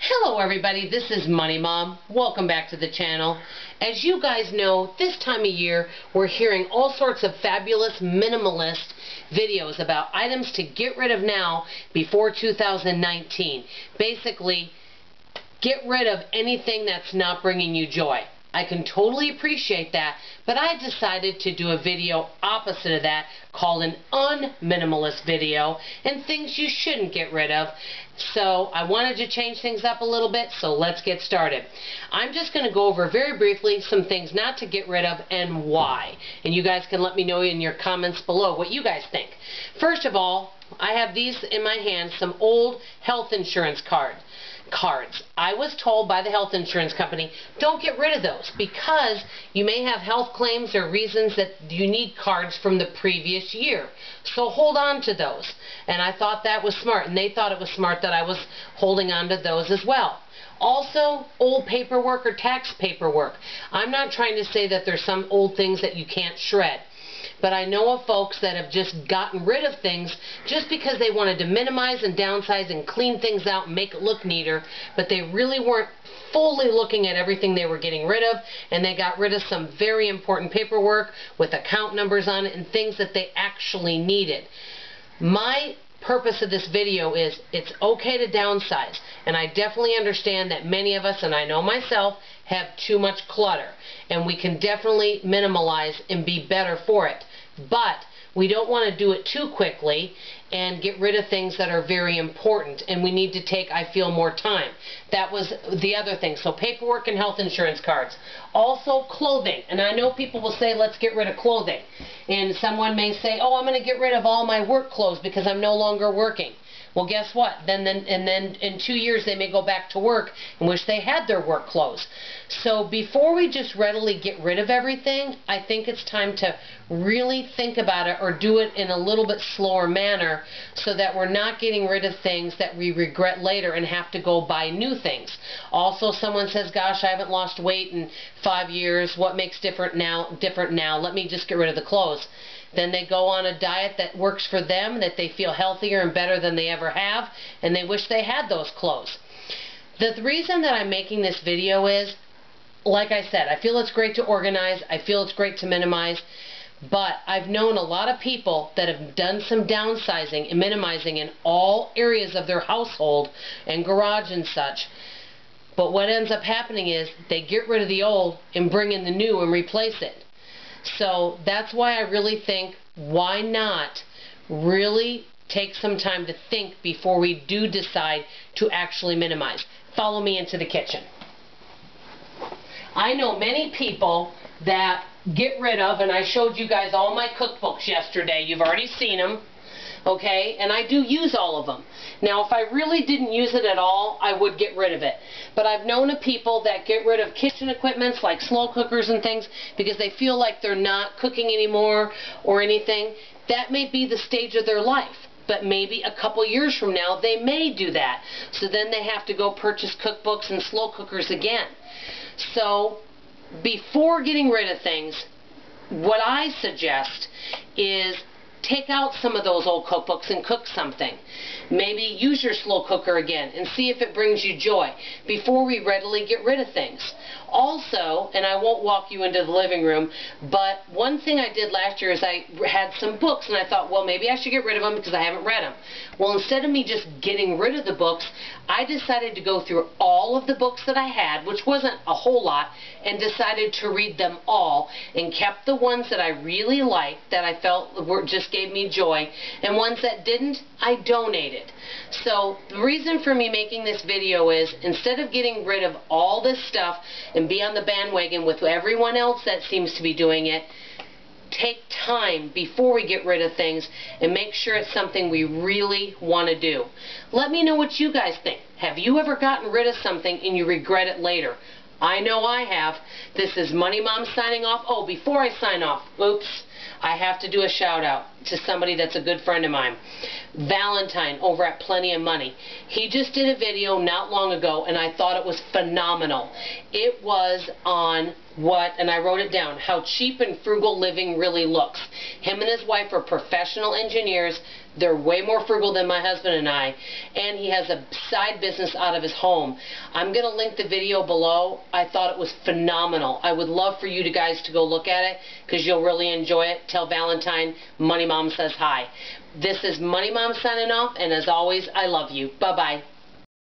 Hello everybody, this is Money Mom. Welcome back to the channel. As you guys know, this time of year we're hearing all sorts of fabulous minimalist videos about items to get rid of now before 2019. Basically, get rid of anything that's not bringing you joy. I can totally appreciate that, but I decided to do a video opposite of that called an unminimalist video and things you shouldn't get rid of. So I wanted to change things up a little bit, so let's get started. I'm just going to go over very briefly some things not to get rid of and why. And you guys can let me know in your comments below what you guys think. First of all, I have these in my hand, some old health insurance cards. I was told by the health insurance company, don't get rid of those because you may have health claims or reasons that you need cards from the previous year. So hold on to those. And I thought that was smart, and they thought it was smart that I was holding on to those as well. Also, old paperwork or tax paperwork. I'm not trying to say that there's some old things that you can't shred. But I know of folks that have just gotten rid of things just because they wanted to minimize and downsize and clean things out and make it look neater, but they really weren't fully looking at everything they were getting rid of, and they got rid of some very important paperwork with account numbers on it and things that they actually needed. My purpose of this video is it's okay to downsize, and I definitely understand that many of us, and I know myself, have too much clutter, and we can definitely minimalize and be better for it, but we don't want to do it too quickly and get rid of things that are very important, and we need to take, I feel, more time. That was the other thing. So paperwork and health insurance cards. Also clothing, and I know people will say let's get rid of clothing, and someone may say, oh, I'm going to get rid of all my work clothes because I'm no longer working. Well, guess what? Then in 2 years they may go back to work and wish they had their work clothes. So before we just readily get rid of everything, I think it's time to really think about it or do it in a little bit slower manner so that we're not getting rid of things that we regret later and have to go buy new things. Also, someone says, gosh, I haven't lost weight in 5 years. What makes different now? Let me just get rid of the clothes. Then they go on a diet that works for them, that they feel healthier and better than they ever have, and they wish they had those clothes. The reason that I'm making this video is, like I said, I feel it's great to organize, I feel it's great to minimize, but I've known a lot of people that have done some downsizing and minimizing in all areas of their household and garage and such. But what ends up happening is they get rid of the old and bring in the new and replace it. So that's why I really think, why not really take some time to think before we do decide to actually minimize. Follow me into the kitchen. I know many people that get rid of, and I showed you guys all my cookbooks yesterday. You've already seen them. Okay, and I do use all of them. Now, if I really didn't use it at all, I would get rid of it. But I've known of people that get rid of kitchen equipments like slow cookers and things because they feel like they're not cooking anymore or anything. That may be the stage of their life. But maybe a couple years from now, they may do that. So then they have to go purchase cookbooks and slow cookers again. So before getting rid of things, what I suggest is take out some of those old cookbooks and cook something. Maybe use your slow cooker again and see if it brings you joy before we readily get rid of things. Also, and I won't walk you into the living room, but one thing I did last year is I had some books and I thought, well, maybe I should get rid of them because I haven't read them. Well, instead of me just getting rid of the books, I decided to go through all of the books that I had, which wasn't a whole lot, and decided to read them all and kept the ones that I really liked, that I felt just gave me joy, and ones that didn't, I donated. So the reason for me making this video is, instead of getting rid of all this stuff and be on the bandwagon with everyone else that seems to be doing it, take time before we get rid of things and make sure it's something we really want to do. Let me know what you guys think. Have you ever gotten rid of something and you regret it later? I know I have. This is Money Mom signing off. Oh, before I sign off, oops, I have to do a shout out to somebody that's a good friend of mine. Valentine over at Plenteouz of Money. He just did a video not long ago and I thought it was phenomenal. It was on and I wrote it down, how cheap and frugal living really looks. Him and his wife are professional engineers. They're way more frugal than my husband and I, and he has a side business out of his home. I'm going to link the video below. I thought it was phenomenal. I would love for you guys to go look at it because you'll really enjoy it. Tell Valentine Money Mom says hi. This is Money Mom signing off, and as always, I love you. Bye-bye.